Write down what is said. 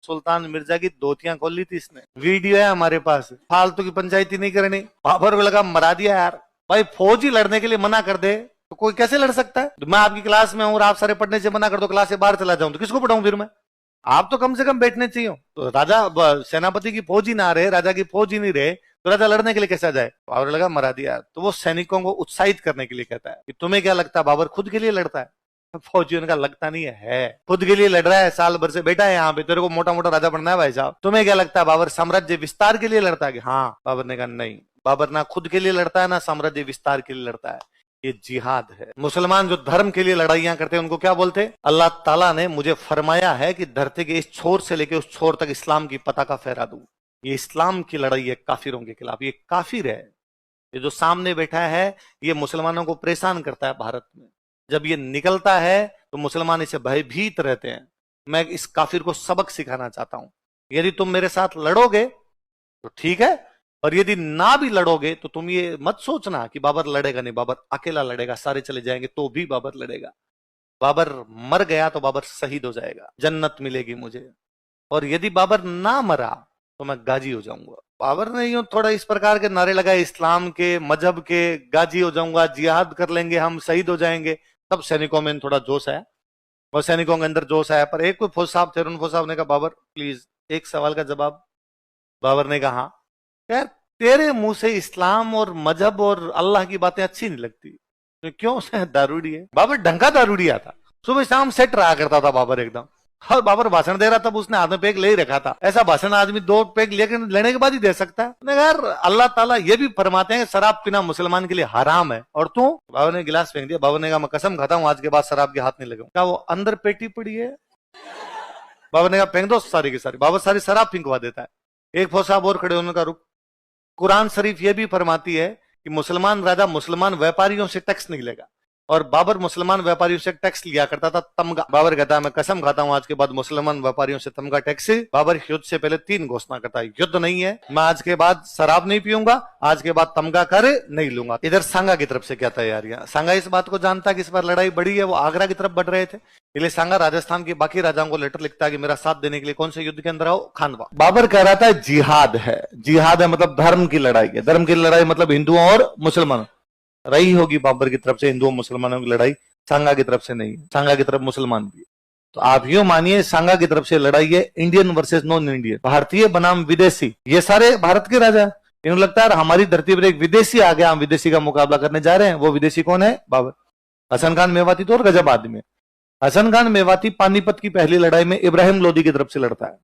सुल्तान मिर्जा की धोतियां खोल ली थी इसने, वीडियो है हमारे पास। फालतू की पंचायती नहीं करनी। बाबर को लगा मरा दिया यार। भाई फौजी लड़ने के लिए मना कर दे तो कोई कैसे लड़ सकता है? तो मैं आपकी क्लास में हूं और आप सारे पढ़ने से मना कर दो, क्लास से बाहर चला जाऊं तो किसको पढ़ाऊं फिर मैं? आप तो कम से कम बैठने चाहिए। तो राजा सेनापति की फौज ही ना रहे, राजा की फौज ही नहीं रहे तो राजा लड़ने के लिए कैसे जाए? बाबर लगा मरा दिया। तो वो सैनिकों को उत्साहित करने के लिए कहता है कि तुम्हें क्या लगता है बाबर खुद के लिए लड़ता है? फौजियों का लगता नहीं है, खुद के लिए लड़ रहा है, साल भर से बैठा है यहाँ पे, तेरे को मोटा मोटा राजा बनना है भाई साहब। तुम्हें क्या लगता है बाबर साम्राज्य विस्तार के लिए लड़ता है? कि हाँ। बाबर ने कहा नहीं, बाबर ना खुद के लिए लड़ता है ना साम्राज्य विस्तार के लिए लड़ता है, ये जिहाद है। मुसलमान जो धर्म के लिए लड़ाइयां करते हैं उनको क्या बोलते? अल्लाह ताला ने मुझे फरमाया है कि धरती के इस छोर से लेकर उस छोर तक इस्लाम की पताका फहरा दूं। ये इस्लाम की लड़ाई है काफिरों के खिलाफ। ये काफिर है, ये जो सामने बैठा है ये मुसलमानों को परेशान करता है भारत में। जब ये निकलता है तो मुसलमान इसे भयभीत रहते हैं। मैं इस काफिर को सबक सिखाना चाहता हूं। यदि तुम मेरे साथ लड़ोगे तो ठीक है, और यदि ना भी लड़ोगे तो तुम ये मत सोचना कि बाबर लड़ेगा नहीं, बाबर अकेला लड़ेगा, सारे चले जाएंगे तो भी बाबर लड़ेगा। बाबर मर गया तो बाबर शहीद हो जाएगा, जन्नत मिलेगी मुझे। और यदि बाबर ना मरा तो मैं गाजी हो जाऊंगा। बाबर ने यूं थोड़ा इस प्रकार के नारे लगाए इस्लाम के, मजहब के, गाजी हो जाऊंगा, जिहाद कर लेंगे हम, शहीद हो जाएंगे। तब सैनिकों में थोड़ा जोश आया और सैनिकों के अंदर जोश आया। पर एक कोई फौज साहब थे, उन फौज साहब ने कहा बाबर प्लीज एक सवाल का जवाब। बाबर ने कहा यार तेरे मुंह से इस्लाम और मजहब और अल्लाह की बातें अच्छी नहीं लगती, तो क्यों? दारूडी है। बाबर ढंका दारूडिया था, सुबह शाम सेट रहा करता था बाबर एकदम। और बाबर भाषण दे रहा था, उसने हाथ में पेग ले ही रखा था। ऐसा भाषण आदमी 2 पेग लेकर लेने के बाद ही दे सकता है। यार अल्लाह ताला ये भी फरमाते हैं शराब पीना मुसलमान के लिए हराम है, और तू? बाबर ने गिलास फेंक दिया। बाबर ने कहा मैं कसम खाता हूं आज के बाद शराब के हाथ नहीं लगाऊं। क्या वो अंदर पेटी पड़ी है? बाबर ने कहा फेंक दो सारी की सारी। बाबर सारी शराब फेंकवा देता है। एक फौज साहब और खड़े, उन्होंने कहा रुक, कुरान शरीफ ये भी फरमाती है कि मुसलमान राजा मुसलमान व्यापारियों से टैक्स नहीं लेगा, और बाबर मुसलमान व्यापारियों से टैक्स लिया करता था, तमगा। बाबर कहता है मैं कसम खाता हूं आज के बाद मुसलमान व्यापारियों से तमगा टैक्स। बाबर युद्ध से पहले 3 घोषणा करता है, युद्ध नहीं है, मैं आज के बाद शराब नहीं पीऊंगा, आज के बाद तमगा कर नहीं लूंगा। इधर सांगा की तरफ से क्या तैयारियां? सांगा इस बात को जानता कि इस बार लड़ाई बड़ी है, वो आगरा की तरफ बढ़ रहे थे, इसलिए सांगा राजस्थान के बाकी राजाओं को लेटर लिखता है कि मेरा साथ देने के लिए कौन से युद्ध के अंदर आओ, खानवा। बाबर कह रहा था जिहाद है, जिहाद है मतलब धर्म की लड़ाई है। धर्म की लड़ाई मतलब हिंदुओं और मुसलमानों रही होगी बाबर की तरफ से हिंदुओं मुसलमानों की लड़ाई, सांगा की तरफ से नहीं है। सांगा की तरफ मुसलमान भी है। तो आप यूं मानिए सांगा की तरफ से लड़ाई है इंडियन वर्सेस नॉन इंडियन, भारतीय बनाम विदेशी। ये सारे भारत के राजा, इन्हें लगता है हमारी धरती पर एक विदेशी आ गया, हम विदेशी का मुकाबला करने जा रहे हैं। वो विदेशी कौन है? बाबर। हसन खान मेवाती तो और गजब आदमी है। हसन खान मेवाती पानीपत की पहली लड़ाई में इब्राहिम लोदी की तरफ से लड़ता है।